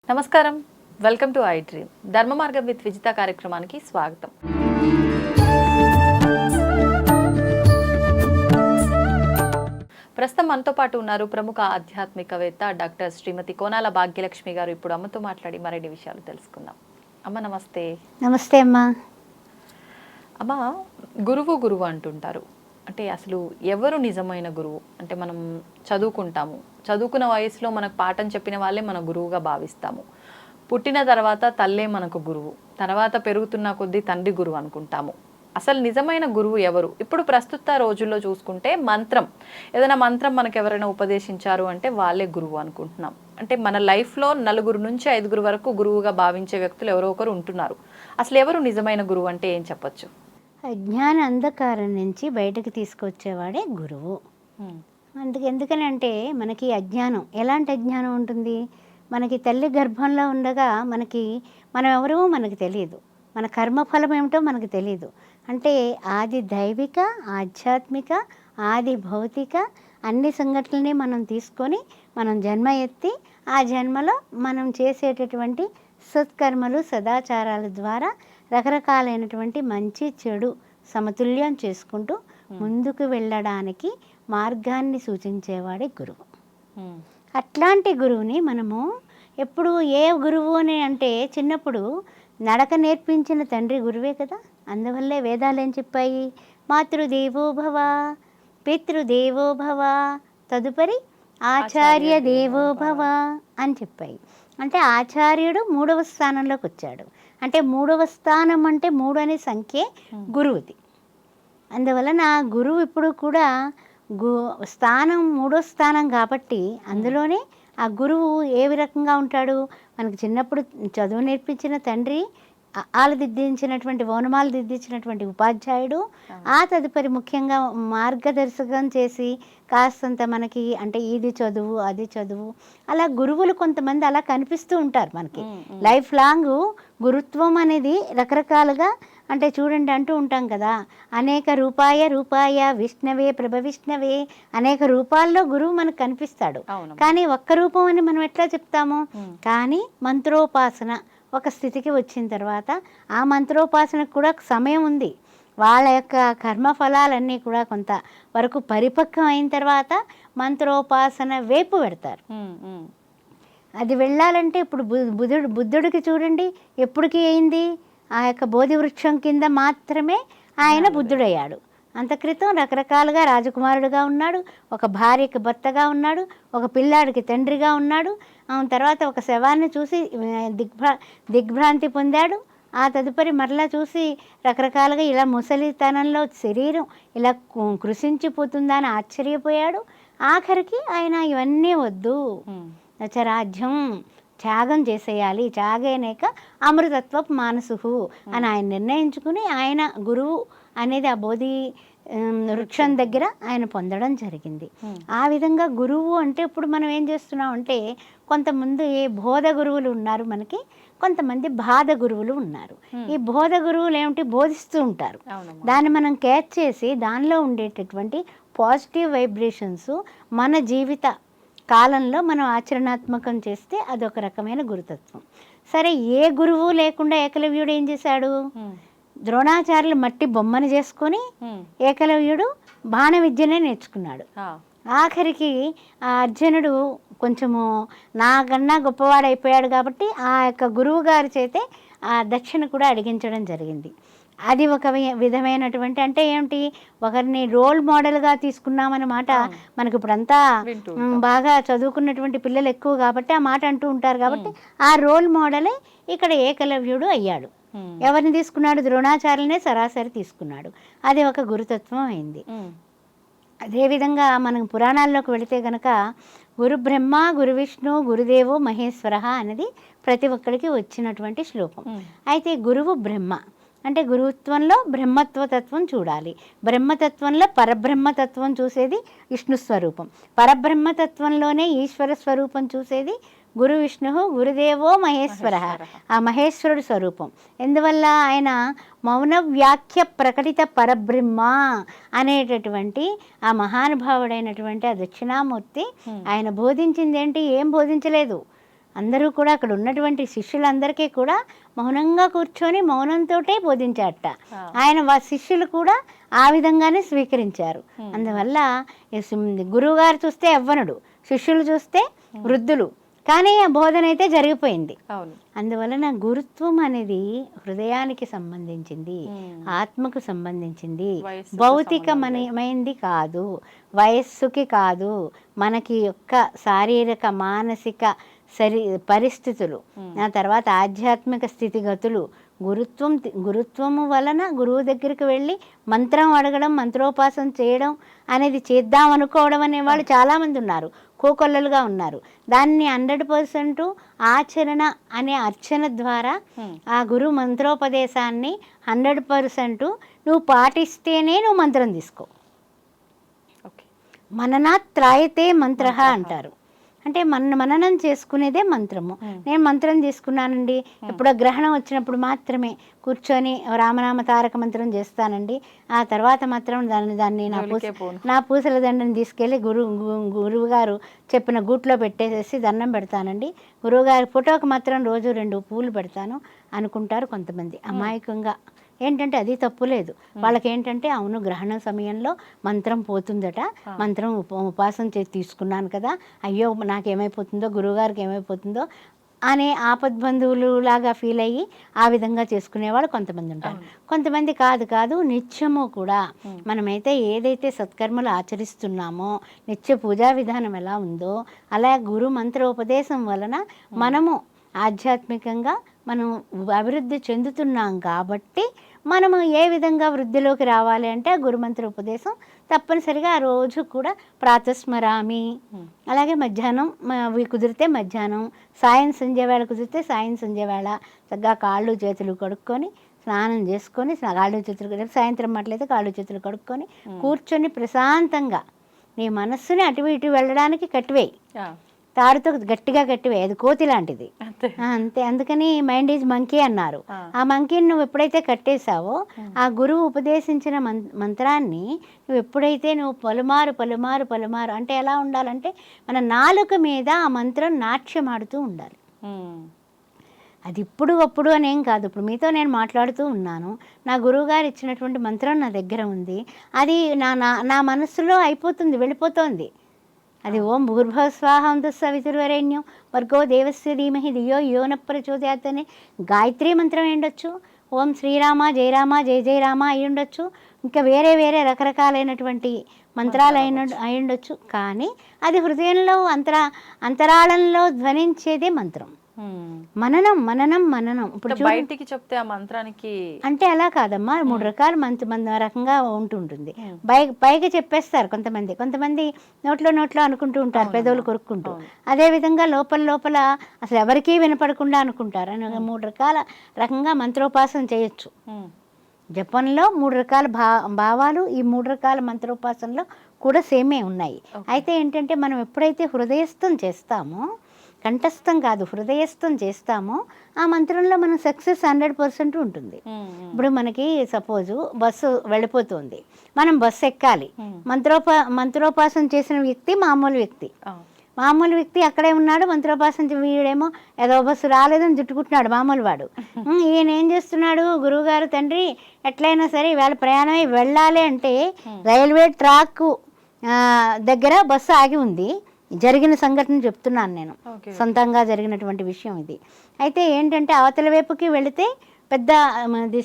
నమస్కారం, welcome to I dream. ధర్మ మార్గం విత్ విజిత కార్యక్రమానికి స్వాగతం. ప్రస్తుతం మనతో పాటు ఉన్నారు ప్రముఖ ఆధ్యాత్మికవేత్త డాక్టర్ శ్రీమతి కోనాల భాగ్యలక్ష్మి గారు. ఇప్పుడు అమ్మతో మాట్లాడి మరిన్ని విషయాలు తెలుసుకుందాం. అమ్మ నమస్తే. నమస్తే అమ్మా. అమ్మ, గురువు అంటుంటారు. అంటే అసలు ఎవరు నిజమైన గురువు? అంటే మనం చదువుకుంటాము, చదువుకున్న వయసులో మనకు పాఠం చెప్పిన వాళ్ళే మన గురువుగా భావిస్తాము. పుట్టిన తర్వాత తల్లే మనకు గురువు, తర్వాత పెరుగుతున్న కొద్దీ తండ్రి గురువు అనుకుంటాము. అసలు నిజమైన గురువు ఎవరు? ఇప్పుడు ప్రస్తుత రోజుల్లో చూసుకుంటే ఏదైనా మంత్రం మనకు ఎవరైనా ఉపదేశించారు అంటే వాళ్ళే గురువు అనుకుంటున్నాం. అంటే మన లైఫ్లో 4 నుంచి 5 వరకు గురువుగా భావించే వ్యక్తులు ఎవరో ఒకరు ఉంటున్నారు. అసలు ఎవరు నిజమైన గురువు అంటే ఏం చెప్పొచ్చు? అజ్ఞాన అంధకారం నుంచి బయటకు తీసుకొచ్చేవాడే గురువు. ఎందుకనంటే మనకి అజ్ఞానం, ఎలాంటి అజ్ఞానం ఉంటుంది? మనకి తల్లి గర్భంలో ఉండగా మనం ఎవరో మనకు తెలియదు, మన కర్మఫలం ఏమిటో మనకు తెలియదు. అంటే ఆది దైవిక, ఆధ్యాత్మిక, ఆది భౌతిక అన్ని సంఘటనల్ని మనం తీసుకొని మనం జన్మ ఎత్తి ఆ జన్మలో మనం చేసేటటువంటి సత్కర్మలు సదాచారాల ద్వారా రకరకాలైనటువంటి మంచి చెడు సమతుల్యం చేసుకుంటూ ముందుకు వెళ్ళడానికి మార్గాన్ని సూచించేవాడే గురువు. అట్లాంటి గురువుని మనము ఎప్పుడు ఏ గురువు అని అంటే చిన్నప్పుడు నడక నేర్పించిన తండ్రి గురువే కదా. అందువల్లే వేదాలు ఏం చెప్పాయి? మాతృదేవో భవ, పితృదేవో భవ, తదుపరి ఆచార్య దేవో భవ అని చెప్పాయి. అంటే ఆచార్యుడు 3వ స్థానంలోకి వచ్చాడు. అంటే 3వ స్థానం అంటే 3 అనే సంఖ్యే గురువుది. అందువలన గురువు ఇప్పుడు కూడా స్థానం 3వ స్థానం కాబట్టి అందులోనే ఆ గురువు ఏ రకంగా ఉంటాడు? మనకు చిన్నప్పుడు చదువు నేర్పించిన తండ్రి, ఆలు దిద్దించినటువంటి ఓనమాలు దిద్దించినటువంటి ఉపాధ్యాయుడు, ఆ తదుపరి ముఖ్యంగా మార్గదర్శకం చేసి కాస్తంత మనకి అంటే ఇది చదువు అది చదువు అలా గురువులు కొంతమంది అలా కనిపిస్తూ ఉంటారు మనకి. లైఫ్ లాంగ్ గురుత్వం అనేది రకరకాలుగా అంటే చూడండి అంటూ ఉంటాం కదా, అనేక రూపాయ విష్ణవే ప్రభ విష్ణవే, అనేక రూపాల్లో గురువు మనకు కనిపిస్తాడు. కానీ ఒక్క రూపం అని మనం ఎట్లా చెప్తాము? కానీ మంత్రోపాసన ఒక స్థితికి వచ్చిన తర్వాత ఆ మంత్రోపాసనకు కూడా సమయం ఉంది. వాళ్ళ యొక్క కర్మఫలాలన్నీ కూడా కొంత వరకు పరిపక్వం అయిన తర్వాత మంత్రోపాసన వైపు పెడతారు. అది వెళ్ళాలంటే ఇప్పుడు బుద్ధుడికి చూడండి ఎప్పటికీ అయింది? ఆ యొక్క బోధి వృక్షం కింద మాత్రమే ఆయన బుద్ధుడయ్యాడు. అంత క్రితం రకరకాలుగా రాజకుమారుడుగా ఉన్నాడు, ఒక భార్యకి భర్తగా ఉన్నాడు, ఒక పిల్లాడికి తండ్రిగా ఉన్నాడు. తర్వాత ఒక శవాన్ని చూసి దిగ్భ్రాంతి పొందాడు. ఆ తదుపరి మరలా చూసి రకరకాలుగా ఇలా ముసలితనంలో శరీరం ఇలా కృషించిపోతుందా అని ఆశ్చర్యపోయాడు. ఆఖరికి ఆయన ఇవన్నీ వద్దు, నచరాజ్యం త్యాగం చేసేయాలి, త్యాగేనేక అమృతత్వపు మానసుహు అని ఆయన నిర్ణయించుకుని ఆయన గురువు అనేది ఆ బోధి వృక్షం దగ్గర ఆయన పొందడం జరిగింది. ఆ విధంగా గురువు అంటే ఇప్పుడు మనం ఏం చేస్తున్నాం అంటే కొంతమంది బోధ గురువులు ఉన్నారు మనకి, కొంతమంది బాధ గురువులు ఉన్నారు. ఈ బోధ గురువులు ఏమిటి? బోధిస్తూ ఉంటారు. దాన్ని మనం క్యాచ్ చేసి దానిలో ఉండేటటువంటి పాజిటివ్ వైబ్రేషన్స్ మన జీవిత కాలంలో మనం ఆచరణాత్మకం చేస్తే అదొక రకమైన గురుతత్వం. సరే, ఏ గురువు లేకుండా ఏకలవ్యుడు ఏం చేశాడు? ద్రోణాచార్యులు మట్టి బొమ్మను చేసుకొని ఏకలవ్యుడు బాణ విద్యనే నేర్చుకున్నాడు. ఆఖరికి ఆ అర్జునుడు కొంచెము నాకన్నా గొప్పవాడైపోయాడు కాబట్టి ఆ యొక్క గురువు గారి చేతే ఆ దక్షిణ కూడా అడిగించడం జరిగింది. అది ఒక విధమైనటువంటి అంటే ఏమిటి? ఒకరిని రోల్ మోడల్గా తీసుకున్నామన్నమాట. మనకి ఇప్పుడంతా బాగా చదువుకున్నటువంటి పిల్లలు ఎక్కువ కాబట్టి ఆ మాట అంటూ ఉంటారు. కాబట్టి ఆ రోల్ మోడలే ఇక్కడ ఏకలవ్యుడు అయ్యాడు. ఎవరిని తీసుకున్నాడు? ద్రోణాచార్యులనే సరాసరి తీసుకున్నాడు. అది ఒక గురుతత్వం అయింది. అదేవిధంగా మనం పురాణాల్లోకి వెళితే గనక గురు బ్రహ్మ గురు విష్ణు గురుదేవో మహేశ్వర అనేది ప్రతి ఒక్కరికి వచ్చినటువంటి శ్లోకం. అయితే గురువు బ్రహ్మ అంటే గురుత్వంలో బ్రహ్మత్వతత్వం చూడాలి, బ్రహ్మతత్వంలో పరబ్రహ్మతత్వం చూసేది విష్ణు స్వరూపం, పరబ్రహ్మతత్వంలోనే ఈశ్వర స్వరూపం చూసేది గురు విష్ణు గురుదేవో మహేశ్వర, ఆ మహేశ్వరుడు స్వరూపం. ఎందువల్ల ఆయన మౌన వ్యాఖ్య ప్రకటిత పరబ్రహ్మ అనేటటువంటి ఆ మహానుభావుడైనటువంటి ఆ దక్షిణామూర్తి ఆయన బోధించింది ఏంటి? ఏం బోధించలేదు. అందరూ కూడా అక్కడ ఉన్నటువంటి శిష్యులందరికీ కూడా మౌనంగా కూర్చొని మౌనంతోటే బోధించాట. ఆయన శిష్యులు కూడా ఆ విధంగానే స్వీకరించారు. అందువల్ల గురువుగారు చూస్తే యవ్వనుడు, శిష్యులు చూస్తే వృద్ధులు, కానీ ఆ బోధన అయితే జరిగిపోయింది. అందువలన గురుత్వం అనేది హృదయానికి సంబంధించింది, ఆత్మకు సంబంధించింది, భౌతికమైంది కాదు, వయస్సుకి కాదు, మనకి యొక్క శారీరక మానసిక పరిస్థితులు, ఆ తర్వాత ఆధ్యాత్మిక స్థితిగతులు. గురుత్వము వలన గురువు దగ్గరికి వెళ్ళి మంత్రం అడగడం, మంత్రోపాసన చేయడం అనేది చేద్దాం అనుకోవడం అనేవాళ్ళు చాలామంది ఉన్నారు, కోకొల్లలుగా ఉన్నారు. దాన్ని 100% ఆచరణ అనే అర్చన ద్వారా ఆ గురు మంత్రోపదేశాన్ని 100% నువ్వు పాటిస్తేనే నువ్వు మంత్రం తీసుకో. మననాత్ త్రాయతే మంత్ర అంటారు. అంటే మననం చేసుకునేదే మంత్రము. నేను మంత్రం తీసుకున్నానండి, ఎప్పుడో గ్రహణం వచ్చినప్పుడు మాత్రమే కూర్చొని రామనామ తారక మంత్రం చేస్తానండి, ఆ తర్వాత మాత్రం దాన్ని నా పూసల దండని తీసుకెళ్ళి గురువు గారు చెప్పిన గూట్లో పెట్టేసేసి దండం పెడతానండి, గురువుగారి ఫోటోకి మాత్రం రోజు 2 పూలు పెడతాను అనుకుంటారు కొంతమంది అమాయకంగా. ఏంటంటే అది తప్పులేదు. వాళ్ళకి ఏంటంటే అవును గ్రహణ సమయంలో మంత్రం పోతుందట, మంత్రం ఉపాసన తీసుకున్నాను కదా, అయ్యో నాకేమైపోతుందో, గురువుగారికి ఏమైపోతుందో అనే ఆపద్బంధువులు లాగా ఫీల్ అయ్యి ఆ విధంగా చేసుకునేవాళ్ళు కొంతమంది ఉంటారు. కొంతమంది కాదు నిత్యము కూడా మనమైతే ఏదైతే సత్కర్మలు ఆచరిస్తున్నామో, నిత్య పూజా విధానం ఎలా ఉందో అలా గురు మంత్రోపదేశం వలన మనము ఆధ్యాత్మికంగా మనం అభివృద్ధి చెందుతున్నాం. కాబట్టి మనము ఏ విధంగా వృద్ధిలోకి రావాలి అంటే గురుమంత్ర ఉపదేశం తప్పనిసరిగా ఆ రోజు కూడా ప్రాతస్మరామి, అలాగే మధ్యాహ్నం కుదిరితే మధ్యాహ్నం, సాయం సంధ్య వేళ కుదిరితే సాయం సంధ్య వేళ చక్కగా కాళ్ళు చేతులు కడుక్కొని స్నానం చేసుకొని, కాళ్ళు చేతులు సాయంత్రం అట్లయితే కాళ్ళు చేతులు కడుక్కొని కూర్చొని ప్రశాంతంగా నీ మనస్సుని అటు ఇటు వెళ్ళడానికి కట్టివేయి, తాడుతో గట్టిగా కట్టివేయి, అది కోతి లాంటిది అంతే. అందుకని మైండ్ ఈజ్ మంకీ అన్నారు. ఆ మంకీని నువ్వు ఎప్పుడైతే కట్టేశావో ఆ గురువు ఉపదేశించిన మంత్రాన్ని నువ్వు ఎప్పుడైతే నువ్వు పలుమారు అంటే ఎలా ఉండాలంటే మన నాలుక మీద ఆ మంత్రం నాట్యం ఆడుతూ ఉండాలి. అది అప్పుడు అనేం కాదు. ఇప్పుడు మీతో నేను మాట్లాడుతూ ఉన్నాను, నా గురువుగారు ఇచ్చినటువంటి మంత్రం నా దగ్గర ఉంది, అది నా మనస్సులో అయిపోతుంది, వెళ్ళిపోతుంది. అది ఓం భూర్భస్వాహం తత్సవితుర్వరేణ్యం వర్గో దేవస్య ధీమహి ధియో యో న ప్రచోదయాత్ అనే గాయత్రి మంత్రం అయ్యుండొచ్చు, ఓం శ్రీరామ జయరామ జయ జయరామ అయ్యుండొచ్చు, ఇంకా వేరే రకరకాలైనటువంటి మంత్రాలు అయ్యుండొచ్చు. కానీ అది హృదయంలో అంతరాళంలో ధ్వనించేదే మంత్రం. మననం ఇప్పుడు బయటికి చెప్తే ఆ మంత్రానికి అంటే అలా కాదమ్మా, 3 రకాల రకంగా ఉంటుంటుంది. పైకి చెప్పేస్తారు కొంతమంది నోట్లో అనుకుంటూ ఉంటారు, పెదవులు కొరుక్కుంటూ. అదే విధంగా లోపల అసలు ఎవరికీ వినపడకుండా అనుకుంటారు. 3 రకంగా మంత్రోపాసన చేయొచ్చు. జపంలో 3 రకాల భావాలు, ఈ 3 రకాల మంత్రోపాసనలో కూడా సేమే ఉన్నాయి. అయితే ఏంటంటే మనం ఎప్పుడైతే హృదయస్థం చేస్తామో, కంఠస్థం కాదు హృదయస్థం చేస్తామో ఆ మంత్రంలో మనం సక్సెస్ 100% ఉంటుంది. ఇప్పుడు మనకి సపోజు బస్సు వెళ్ళిపోతుంది, మనం బస్సు ఎక్కాలి. మంత్రోపాసన చేసిన వ్యక్తి మామూలు వ్యక్తి అక్కడే ఉన్నాడు, మంత్రోపాసన వీడేమో ఏదో బస్సు రాలేదని చుట్టుకుంటున్నాడు మామూలు వాడు. ఈయన ఏం చేస్తున్నాడు, గురువుగారు తండ్రి ఎట్లయినా సరే ఇవాళ ప్రయాణమై వెళ్ళాలి అంటే రైల్వే ట్రాక్ దగ్గర బస్సు ఆగి ఉంది. జరిగిన సంఘటన చెప్తున్నాను నేను, సొంతంగా జరిగినటువంటి విషయం ఇది. అయితే ఏంటంటే అవతల వైపుకి వెళితే పెద్ద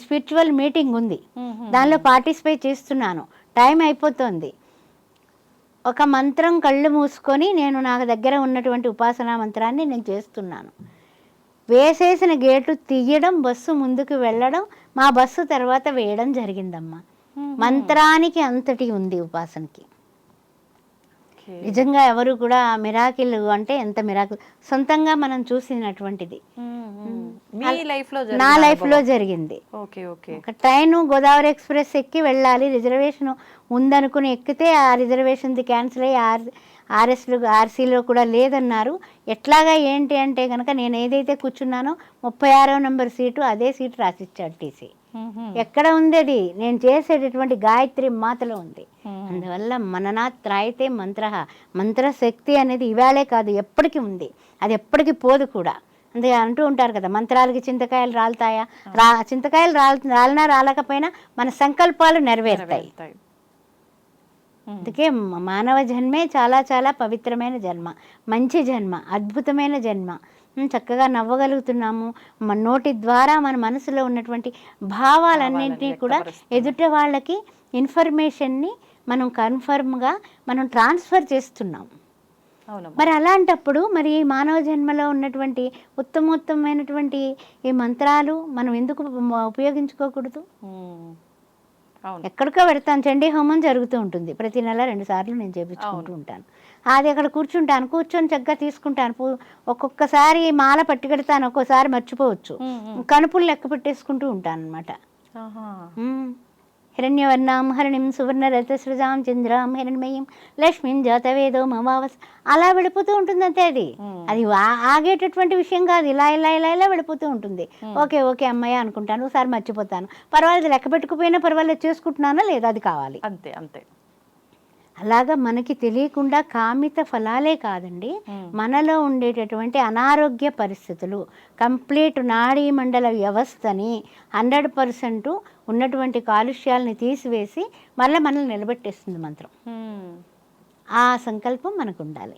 స్పిరిచువల్ మీటింగ్ ఉంది, దానిలో పార్టిసిపేట్ చేస్తున్నాను, టైం అయిపోతుంది. ఒక మంత్రం కళ్ళు మూసుకొని నేను నాకు దగ్గర ఉన్నటువంటి ఉపాసనా మంత్రాన్ని నేను చేస్తున్నాను. వేసేసిన గేటు తీయడం, బస్సు ముందుకు వెళ్ళడం, మా బస్సు తర్వాత వేయడం జరిగిందమ్మా. మంత్రానికి అంతటి ఉంది ఉపాసనకి. నిజంగా ఎవరు కూడా మిరాకిల్ అంటే ఎంత మిరాకిల్ సొంతంగా మనం చూసినటువంటిది నా లైఫ్లో జరిగింది. ఒక ట్రైన్ గోదావరి ఎక్స్ప్రెస్ ఎక్కి వెళ్ళాలి, రిజర్వేషన్ ఉందనుకుని ఎక్కితే ఆ రిజర్వేషన్ది క్యాన్సిల్ అయ్యి ఆర్సీలో కూడా లేదన్నారు. ఎట్లాగా ఏంటి అంటే కనుక నేను ఏదైతే కూర్చున్నానో 36వ నెంబర్ సీటు అదే సీటు రాసిచ్చాడు టీసీ. ఎక్కడ ఉంది అది? నేను చేసేటటువంటి గాయత్రి మాతలో ఉంది. అందువల్ల మననాత్ త్రాయితే మంత్ర, మంత్రశక్తి అనేది ఇవాళే కాదు ఎప్పటికీ ఉంది, అది ఎప్పటికీ పోదు కూడా. అందుకే అంటూ ఉంటారు కదా, మంత్రాలకి చింతకాయలు రాలుతాయా? చింతకాయలు రాలినా రాలకపోయినా మన సంకల్పాలు నెరవేరుతాయి. అందుకే మానవ జన్మే చాలా చాలా పవిత్రమైన జన్మ, మంచి జన్మ, అద్భుతమైన జన్మ. చక్కగా నవ్వగలుగుతున్నాము. మన నోటి ద్వారా మన మనసులో ఉన్నటువంటి భావాలన్నింటినీ కూడా ఎదుట వాళ్ళకి ఇన్ఫర్మేషన్ని మనం కన్ఫర్మ్గా మనం ట్రాన్స్ఫర్ చేస్తున్నాం. మరి అలాంటప్పుడు మరి మానవ జన్మలో ఉన్నటువంటి ఉత్తమోత్తమైనటువంటి ఈ మంత్రాలు మనం ఎందుకు ఉపయోగించుకోకూడదు? ఎక్కడికో పెడతాను, చండీ హోమం జరుగుతూ ఉంటుంది ప్రతి నెల 2 సార్లు నేను చేయించుకుంటూ ఉంటాను. అది అక్కడ కూర్చొని చక్కగా తీసుకుంటాను. ఒక్కొక్కసారి మాల పట్టుకెడతాను, ఒక్కోసారి మర్చిపోవచ్చు. కనుపులు లెక్క పెట్టేసుకుంటూ ఉంటాను అనమాట. హిరణ్యవర్ణాం హరిణిం సువర్ణరథసృజాం చంద్రాం హిరణ్మయీం లక్ష్మీం జాతవేదో మమావస్ అలా వెళ్ళిపోతూ ఉంటుంది అంతే. అది ఆగేటటువంటి విషయం కాదు. ఇలా ఇలా ఇలా ఇలా వెళ్ళిపోతూ ఉంటుంది. ఓకే ఓకే అమ్మాయి అనుకుంటాను, ఒకసారి మర్చిపోతాను. పర్వాలేదు, లెక్క పెట్టుకుపోయినా పర్వాలేదు, చేసుకుంటున్నానా లేదా అది కావాలి. అంతే అంతే. అలాగా మనకి తెలియకుండా కామిత ఫలాలే కాదండి, మనలో ఉండేటటువంటి అనారోగ్య పరిస్థితులు, కంప్లీట్ నాడీ మండల వ్యవస్థని 100% ఉన్నటువంటి కాలుష్యాలని తీసివేసి మళ్ళీ మనల్ని నిలబెట్టేస్తుంది మంత్రం. ఆ సంకల్పం మనకు ఉండాలి.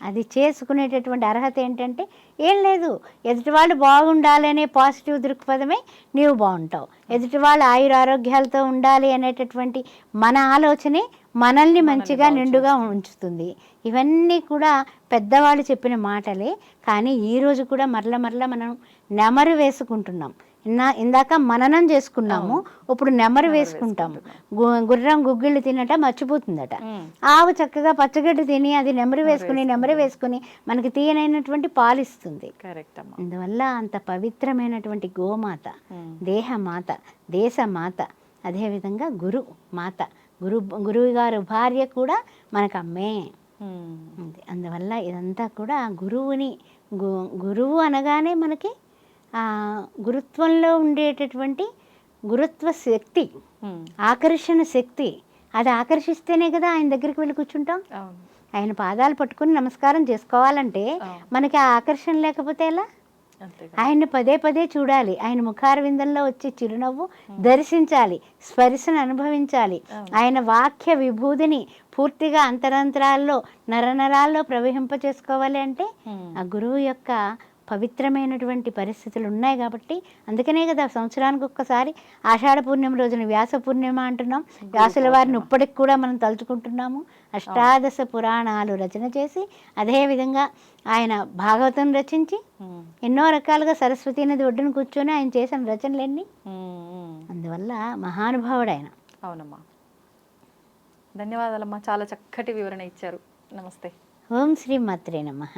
అది చేసుకునేటటువంటి అర్హత ఏంటంటే ఏం లేదు, ఎదుటివాళ్ళు బాగుండాలి అనే పాజిటివ్ దృక్పథమే నీవు బాగుంటావు. ఎదుటివాళ్ళు ఆయురారోగ్యాలతో ఉండాలి అనేటటువంటి మన ఆలోచనే మనల్ని మంచిగా నిండుగా ఉంచుతుంది. ఇవన్నీ కూడా పెద్దవాళ్ళు చెప్పిన మాటలే. కానీ ఈరోజు కూడా మరల మనం నెమరు వేసుకుంటున్నాం. ఇందాక మననం చేసుకున్నాము, ఇప్పుడు నెమరు వేసుకుంటాము. గుర్రం గుగ్గిళ్ళు తినట మర్చిపోతుందట. ఆవు చక్కగా పచ్చగడ్డి తిని అది నెమరు వేసుకుని మనకి తీయనైనటువంటి పాలిస్తుంది. అందువల్ల అంత పవిత్రమైనటువంటి గోమాత, దేహమాత, దేశమాత, అదేవిధంగా గురుమాత, గురువు గారు భార్య కూడా మనకు అమ్మే. అందువల్ల ఇదంతా కూడా గురువు అనగానే మనకి గురుత్వంలో ఉండేటటువంటి గురుత్వ శక్తి, ఆకర్షణ శక్తి. అది ఆకర్షిస్తేనే కదా ఆయన దగ్గరికి వెళ్ళి కూర్చుంటాం. ఆయన పాదాలు పట్టుకుని నమస్కారం చేసుకోవాలంటే మనకి ఆ ఆకర్షణ లేకపోతే ఎలా? ఆయన్ని పదే పదే చూడాలి, ఆయన ముఖారవిందంలో వచ్చే చిరునవ్వు దర్శించాలి, స్పర్శను అనుభవించాలి. ఆయన వాక్య విభూతిని పూర్తిగా అంతరంతరాల్లో నరనరాల్లో ప్రవహింప చేసుకోవాలి. అంటే ఆ గురువు యొక్క పవిత్రమైనటువంటి పరిస్థితులు ఉన్నాయి కాబట్టి అందుకనే కదా సంవత్సరానికి ఒక్కసారి ఆషాఢ పూర్ణిమ రోజున వ్యాస పూర్ణిమ అంటున్నాం. వ్యాసుల వారిని ఇప్పటికి కూడా మనం తలుచుకుంటున్నాము. అష్టాదశ పురాణాలు రచన చేసి, అదేవిధంగా ఆయన భాగవతం రచించి, ఎన్నో రకాలుగా సరస్వతీ నది ఒడ్డున కూర్చొని ఆయన చేసిన రచనలన్నీ. అందువల్ల మహానుభావుడు ఆయన. అవునమ్మా, ధన్యవాదాలమ్మా, చాలా చక్కటి వివరణ ఇచ్చారు. నమస్తే. ఓం శ్రీ మాత్రే నమః.